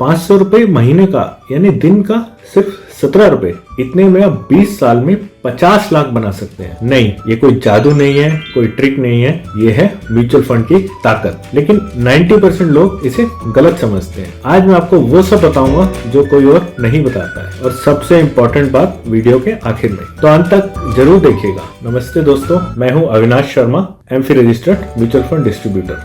500 रुपए महीने का यानी दिन का सिर्फ 17 रुपए, इतने में आप 20 साल में 50 लाख बना सकते हैं। नहीं, ये कोई जादू नहीं है, कोई ट्रिक नहीं है, ये है म्यूचुअल फंड की ताकत। लेकिन 90% लोग इसे गलत समझते हैं। आज मैं आपको वो सब बताऊंगा जो कोई और नहीं बताता है, और सबसे इम्पोर्टेंट बात वीडियो के आखिर में, तो अंत तक जरूर देखिएगा। नमस्ते दोस्तों, मैं हूँ Avinash Sharma, AMFI registered mutual fund distributor.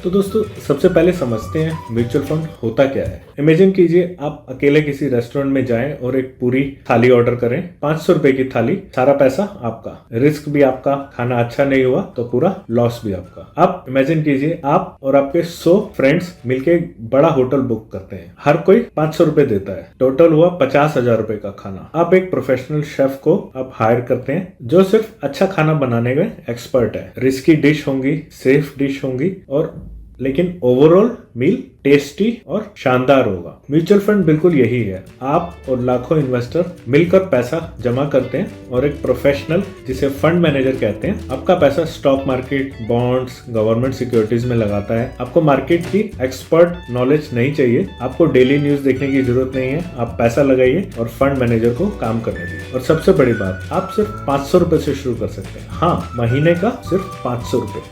तो दोस्तों, सबसे पहले समझते हैं म्यूचुअल फंड होता क्या है। इमेजिन कीजिए आप अकेले किसी रेस्टोरेंट में जाएं और एक पूरी थाली ऑर्डर करें, 500 रुपए की थाली, सारा पैसा आपका, रिस्क भी आपका, खाना अच्छा नहीं हुआ तो पूरा लॉस भी आपका। अब इमेजिन कीजिए आप और आपके 100 फ्रेंड्स मिलके एक बड़ा होटल बुक करते हैं, हर कोई 500 रुपए देता है, टोटल हुआ 50,000 रुपए का खाना। आप एक प्रोफेशनल शेफ को आप हायर करते हैं जो सिर्फ अच्छा खाना बनाने में एक्सपर्ट है। रिस्की डिश होंगी, सेफ डिश होंगी, और लेकिन ओवरऑल मील टेस्टी और शानदार होगा। म्यूचुअल फंड बिल्कुल यही है। आप और लाखों इन्वेस्टर मिलकर पैसा जमा करते हैं और एक प्रोफेशनल, जिसे फंड मैनेजर कहते हैं, आपका पैसा stock market, bonds, government securities में लगाता है। आपको मार्केट की एक्सपर्ट नॉलेज नहीं चाहिए, आपको डेली न्यूज देखने की जरूरत नहीं है। आप पैसा लगाइए और फंड मैनेजर को काम करने दीजिए। और सबसे बड़ी बात, आप सिर्फ 500 रुपए से शुरू कर सकते हैं। हाँ, महीने का सिर्फ 500 रुपए।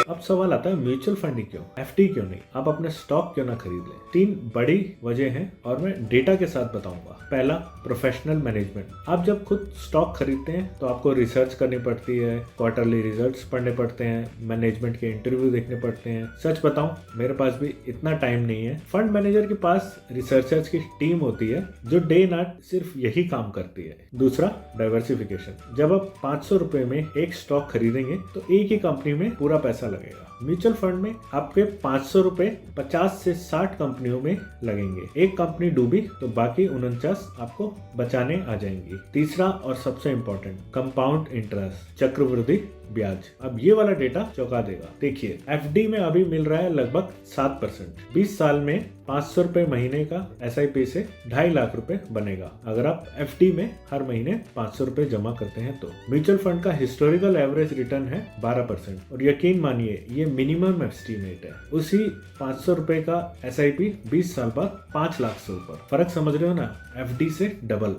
अब सवाल आता है, म्यूचुअल फंड ही क्यों, एफडी क्यों नहीं, आप अपने स्टॉक क्यों ना खरीद लें। 3 बड़ी वजह हैं और मैं डेटा के साथ बताऊंगा। पहला, प्रोफेशनल मैनेजमेंट। आप जब खुद स्टॉक खरीदते हैं तो आपको रिसर्च करनी पड़ती है, क्वार्टरली रिजल्ट्स पढ़ने पड़ते हैं, मैनेजमेंट के इंटरव्यू देखने पड़ते हैं। सच बताऊं, मेरे पास भी इतना टाइम नहीं है। फंड मैनेजर के पास रिसर्चर्स की टीम होती है जो डे नाइट सिर्फ यही काम करती है। दूसरा, डाइवर्सिफिकेशन। जब आप 500 रुपए में एक स्टॉक खरीदेंगे तो एक ही कंपनी में पूरा पैसा लगेगा। म्यूचुअल फंड में आपके 500 रुपए 50 से 60 कंपनियों में लगेंगे। एक कंपनी डूबी तो बाकी 49 आपको बचाने आ जाएंगी। तीसरा और सबसे इम्पोर्टेंट, कंपाउंड इंटरेस्ट, चक्रवृद्धि ब्याज। अब ये वाला डेटा चौंका देगा। देखिए, एफडी में अभी मिल रहा है लगभग 7%। 20 साल में 500 रुपए महीने का एसआईपी से 2.5 लाख रुपए बनेगा अगर आप एफडी में हर महीने 500 रुपए जमा करते हैं तो। म्यूचुअल फंड का हिस्टोरिकल एवरेज रिटर्न है 12%, और यकीन मानिए ये मिनिमम एस्टीमेट है। उसी 500 रुपए का एसआईपी 20 साल बाद 5 लाख से ऊपर। फर्क समझ रहे हो ना, एफडी से डबल।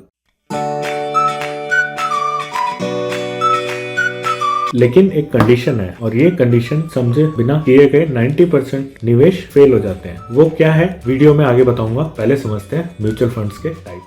लेकिन एक कंडीशन है, और ये कंडीशन समझे बिना किए गए 90% निवेश फेल हो जाते हैं। वो क्या है, वीडियो में आगे बताऊंगा। पहले समझते हैं म्यूचुअल फंड्स के टाइप।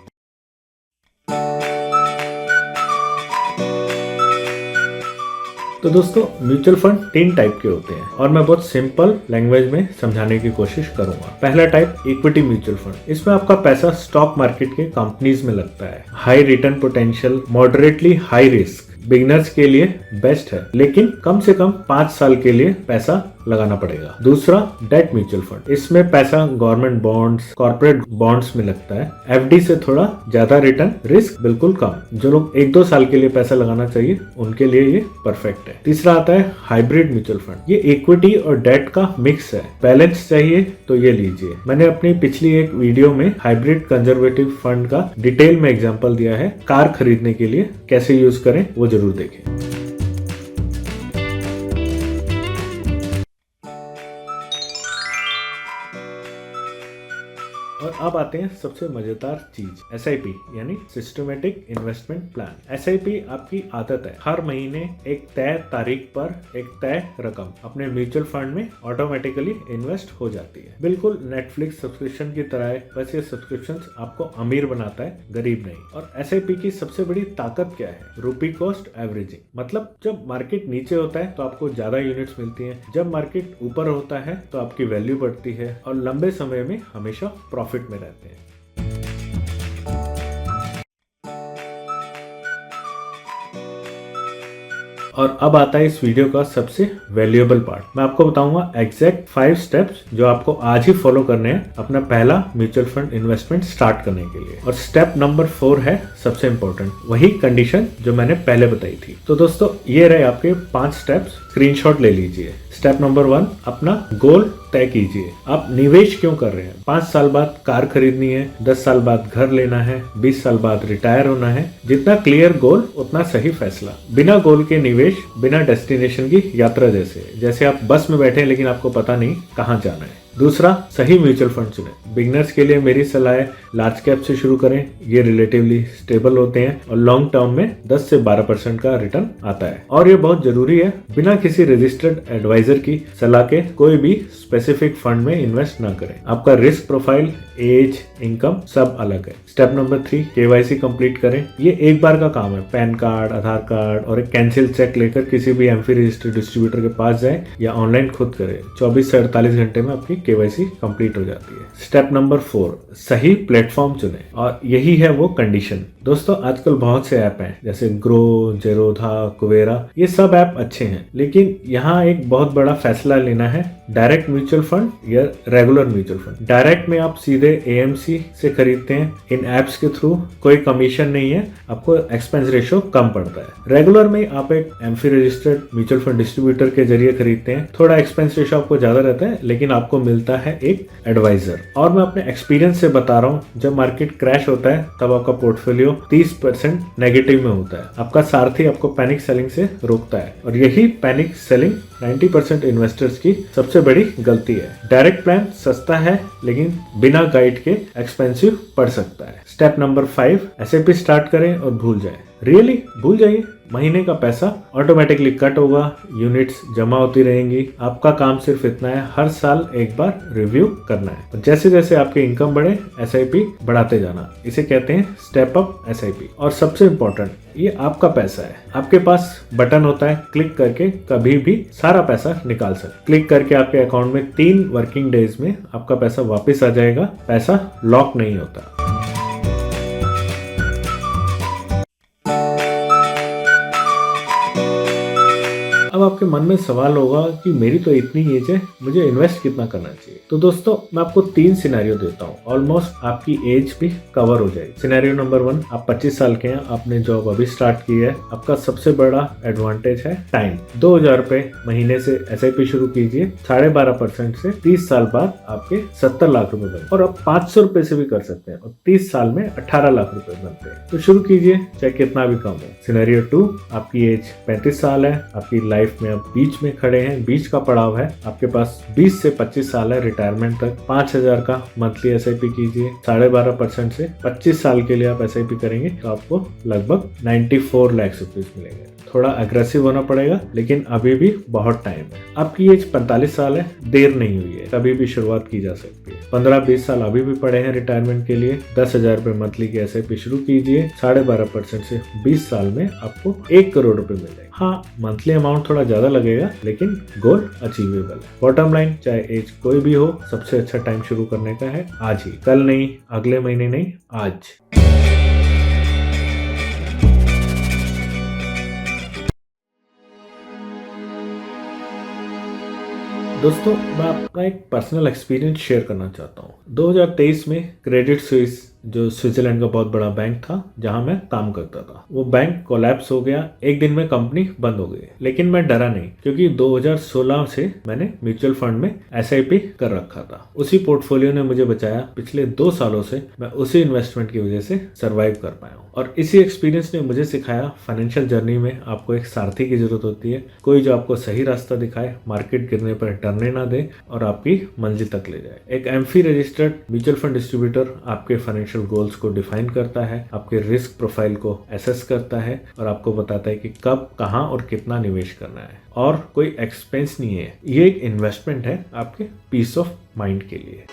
तो दोस्तों, म्यूचुअल फंड 3 टाइप के होते हैं और मैं बहुत सिंपल लैंग्वेज में समझाने की कोशिश करूंगा। पहला टाइप, इक्विटी म्यूचुअल फंड। इसमें आपका पैसा स्टॉक मार्केट के कंपनीज में लगता है। High return potential, moderately high risk, beginners के लिए बेस्ट है, लेकिन कम से कम 5 साल के लिए पैसा लगाना पड़ेगा। दूसरा, डेट म्यूचुअल फंड। इसमें पैसा गवर्नमेंट बॉन्ड्स, कॉर्पोरेट बॉन्ड्स में लगता है। एफडी से थोड़ा ज्यादा रिटर्न, रिस्क बिल्कुल कम। जो लोग 1-2 साल के लिए पैसा लगाना चाहिए उनके लिए ये परफेक्ट है। तीसरा आता है हाइब्रिड म्यूचुअल फंड। ये इक्विटी और डेट का मिक्स है। बैलेंस चाहिए तो ये लीजिए। मैंने अपनी पिछली एक वीडियो में हाइब्रिड कंजर्वेटिव फंड का डिटेल में एग्जांपल दिया है। कार खरीदने के लिए कैसे यूज करें वो जरूर देखें। और अब आते हैं सबसे मजेदार चीज, एसआईपी यानी सिस्टमेटिक इन्वेस्टमेंट प्लान। एसआईपी आपकी आदत है हर महीने एक तय तारीख पर एक तय रकम अपने म्यूचुअल फंड में ऑटोमेटिकली इन्वेस्ट हो जाती है। बिल्कुल नेटफ्लिक्स सब्सक्रिप्शन की तरह है, बस ये सब्सक्रिप्शन आपको अमीर बनाता है, गरीब नहीं। और एसआईपी की सबसे बड़ी ताकत क्या है, रुपी कॉस्ट एवरेजिंग। मतलब जब मार्केट नीचे होता है तो आपको ज्यादा यूनिट्स मिलती हैं, जब मार्केट ऊपर होता है तो आपकी वैल्यू बढ़ती है, और लंबे समय में हमेशा प्रॉफिट में रहते हैं। और अब आता है इस वीडियो का सबसे वैल्यूएबल पार्ट। मैं आपको बताऊंगा एग्जैक्ट 5 स्टेप्स जो आपको आज ही फॉलो करने हैं अपना पहला म्यूचुअल फंड इन्वेस्टमेंट स्टार्ट करने के लिए। और स्टेप नंबर 4 है सबसे इंपॉर्टेंट, वही कंडीशन जो मैंने पहले बताई थी। तो दोस्तों ये रहे आपके 5 स्टेप्स, स्क्रीनशॉट ले लीजिए। स्टेप नंबर 1, अपना गोल तय कीजिए। आप निवेश क्यों कर रहे हैं? 5 साल बाद कार खरीदनी है, 10 साल बाद घर लेना है, 20 साल बाद रिटायर होना है। जितना क्लियर गोल उतना सही फैसला। बिना गोल के निवेश बिना डेस्टिनेशन की यात्रा जैसे आप बस में बैठे हैं लेकिन आपको पता नहीं कहाँ जाना है। दूसरा, सही म्यूचुअल फंड चुनें। बिगनर्स के लिए मेरी सलाह है, लार्ज कैप से शुरू करें। ये रिलेटिवली स्टेबल होते हैं और लॉन्ग टर्म में 10 से 12% का रिटर्न आता है। और ये बहुत जरूरी है, बिना किसी रजिस्टर्ड एडवाइजर की सलाह के कोई भी स्पेसिफिक फंड में इन्वेस्ट ना करें। आपका रिस्क प्रोफाइल, एज, इनकम सब अलग है। स्टेप नंबर 3, KYC कंप्लीट करें। ये एक बार का काम है। पैन कार्ड, आधार कार्ड और एक कैंसिल चेक लेकर किसी भी एमफी रजिस्टर्ड डिस्ट्रीब्यूटर के पास जाए या ऑनलाइन खुद करें। 24 से 48 घंटे में आपकी KYC कंप्लीट हो जाती है। स्टेप नंबर 4, सही प्लेटफॉर्म चुनें। और यही है वो कंडीशन। दोस्तों, आजकल बहुत से ऐप हैं जैसे ग्रो, जेरोधा, कुवेरा। ये सब ऐप अच्छे हैं, लेकिन यहाँ एक बहुत बड़ा फैसला लेना है, डायरेक्ट म्यूचुअल फंड या रेगुलर म्यूचुअल फंड। डायरेक्ट में आप सीधे AMC से खरीदते हैं, इन एप्स के थ्रू कोई कमीशन नहीं है, आपको एक्सपेंस रेशियो कम पड़ता है। रेगुलर में आप एक AMFI registered mutual fund distributor के जरिए खरीदते हैं, थोड़ा एक्सपेंस रेशियो आपको ज्यादा रहता है, लेकिन आपको मिलता है एक एडवाइजर। और मैं अपने एक्सपीरियंस से बता रहा हूँ, जब मार्केट क्रैश होता है तब आपका पोर्टफोलियो 30% नेगेटिव में होता है। आपका सारथी आपको पैनिक सेलिंग से रोकता है, और यही पैनिक सेलिंग 90% इन्वेस्टर्स की सबसे बड़ी गलती है। डायरेक्ट प्लान सस्ता है, लेकिन बिना गाइड के एक्सपेंसिव पड़ सकता है। स्टेप नंबर 5, SIP स्टार्ट करें और भूल जाएं। रियली भूल जाइए। महीने का पैसा ऑटोमेटिकली कट होगा, यूनिट्स जमा होती रहेंगी। आपका काम सिर्फ इतना है, हर साल एक बार रिव्यू करना है। और जैसे जैसे आपकी इनकम बढ़े, SIP बढ़ाते जाना। इसे कहते हैं स्टेप अप SIP। और सबसे इम्पोर्टेंट, ये आपका पैसा है। आपके पास बटन होता है, क्लिक करके कभी भी सारा पैसा निकाल सकते। क्लिक करके आपके अकाउंट में 3 वर्किंग डेज में आपका पैसा वापस आ जाएगा। पैसा लॉक नहीं होता। अब आपके मन में सवाल होगा कि मेरी तो इतनी एज है, मुझे इन्वेस्ट कितना करना चाहिए। तो दोस्तों, मैं आपको 3 सिनेरियो देता हूँ, ऑलमोस्ट आपकी एज भी कवर हो जाएगी। सिनेरियो नंबर 1, आप 25 साल के हैं, आपने जॉब अभी स्टार्ट की है। आपका सबसे बड़ा एडवांटेज है टाइम। 2000 रुपए महीने से SIP शुरू कीजिए। 12.5% से 30 साल बाद आपके 70 लाख रुपए बनते हैं। और आप 500 रुपए से भी कर सकते हैं, और 30 साल में 18 लाख रुपए बनते हैं। तो शुरू कीजिए, चाहे कितना भी कम हो। सिनेरियो 2, आपकी एज 35 साल है, आपकी लाइफ में आप बीच में खड़े हैं, बीच का पड़ाव है। आपके पास 20 से 25 साल है रिटायरमेंट तक। 5000 का मंथली SIP कीजिए। 12.5% से 25 साल के लिए आप SIP करेंगे तो आपको लगभग 94 लाख रुपीज मिलेंगे। थोड़ा अग्रेसिव होना पड़ेगा, लेकिन अभी भी बहुत टाइम है। आपकी एज 45 साल है, देर नहीं हुई है, कभी भी शुरुआत की जा सकती है। 15-20 साल अभी भी पड़े हैं रिटायरमेंट के लिए। 10,000 रुपए मंथली की SIP शुरू कीजिए। 12.5% से 20 साल में आपको 1 करोड़ रुपए मिल जाएगा। हाँ, मंथली अमाउंट थोड़ा ज्यादा लगेगा, लेकिन गोल अचीवेबल है। बॉटम लाइन, चाहे एज कोई भी हो, सबसे अच्छा टाइम शुरू करने का है आज ही। कल नहीं, अगले महीने नहीं, आज। दोस्तों, मैं अपना एक पर्सनल एक्सपीरियंस शेयर करना चाहता हूँ। 2023 में क्रेडिट स्विस, जो स्विट्जरलैंड का बहुत बड़ा बैंक था जहां मैं काम करता था, वो बैंक कोलैप्स हो गया। एक दिन में कंपनी बंद हो गई। लेकिन मैं डरा नहीं, क्योंकि 2016 से मैंने म्यूचुअल फंड में SIP कर रखा था। उसी पोर्टफोलियो ने मुझे बचाया। पिछले 2 सालों से मैं उसी इन्वेस्टमेंट की वजह से सरवाइव कर पाया हूँ। और इसी एक्सपीरियंस ने मुझे सिखाया, फाइनेंशियल जर्नी में आपको एक सारथी की जरूरत होती है, कोई जो आपको सही रास्ता दिखाए, मार्केट गिरने पर डरने ना दे और आपकी मंजिल तक ले जाए। एक AMFI registered mutual fund distributor आपके फाइनेंशियल गोल्स को डिफाइन करता है, आपके रिस्क प्रोफाइल को एसेस करता है और आपको बताता है कि कब, कहां और कितना निवेश करना है। और कोई एक्सपेंस नहीं है, ये एक इन्वेस्टमेंट है आपके पीस ऑफ माइंड के लिए।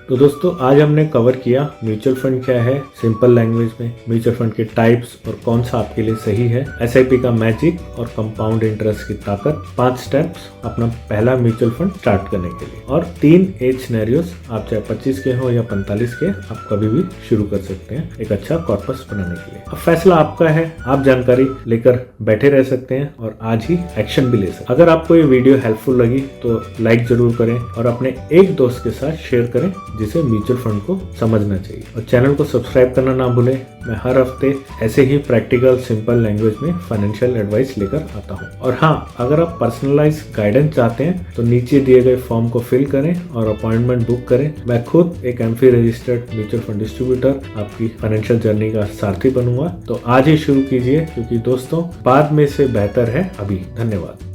तो दोस्तों, आज हमने कवर किया म्यूचुअल फंड क्या है, सिंपल लैंग्वेज में, म्यूचुअल फंड के टाइप्स और कौन सा आपके लिए सही है, SIP का मैजिक और कंपाउंड इंटरेस्ट की ताकत, 5 स्टेप्स अपना पहला म्यूचुअल फंड स्टार्ट करने के लिए, और 3 एज सिनेरियोस, आप चाहे 25 के हो या 45 के, आप कभी भी शुरू कर सकते हैं एक अच्छा कॉर्पस बनाने के लिए। अब फैसला आपका है, आप जानकारी लेकर बैठे रह सकते हैं और आज ही एक्शन भी ले सकते हैं। अगर आपको ये वीडियो हेल्पफुल लगी तो लाइक जरूर करें और अपने एक दोस्त के साथ शेयर करें। जिसे म्यूचुअल फंड को समझना चाहिए। और चैनल को सब्सक्राइब करना ना भूलें। मैं हर हफ्ते ऐसे ही प्रैक्टिकल सिंपल लैंग्वेज में फाइनेंशियल एडवाइस लेकर आता हूँ। और हाँ, अगर आप पर्सनलाइज गाइडेंस चाहते हैं तो नीचे दिए गए फॉर्म को फिल करें और अपॉइंटमेंट बुक करें। मैं खुद एक AMFI registered mutual fund distributor आपकी फाइनेंशियल जर्नी का सारथी बनूंगा। तो आज ही शुरू कीजिए, क्योंकि दोस्तों बाद में से बेहतर है अभी। धन्यवाद।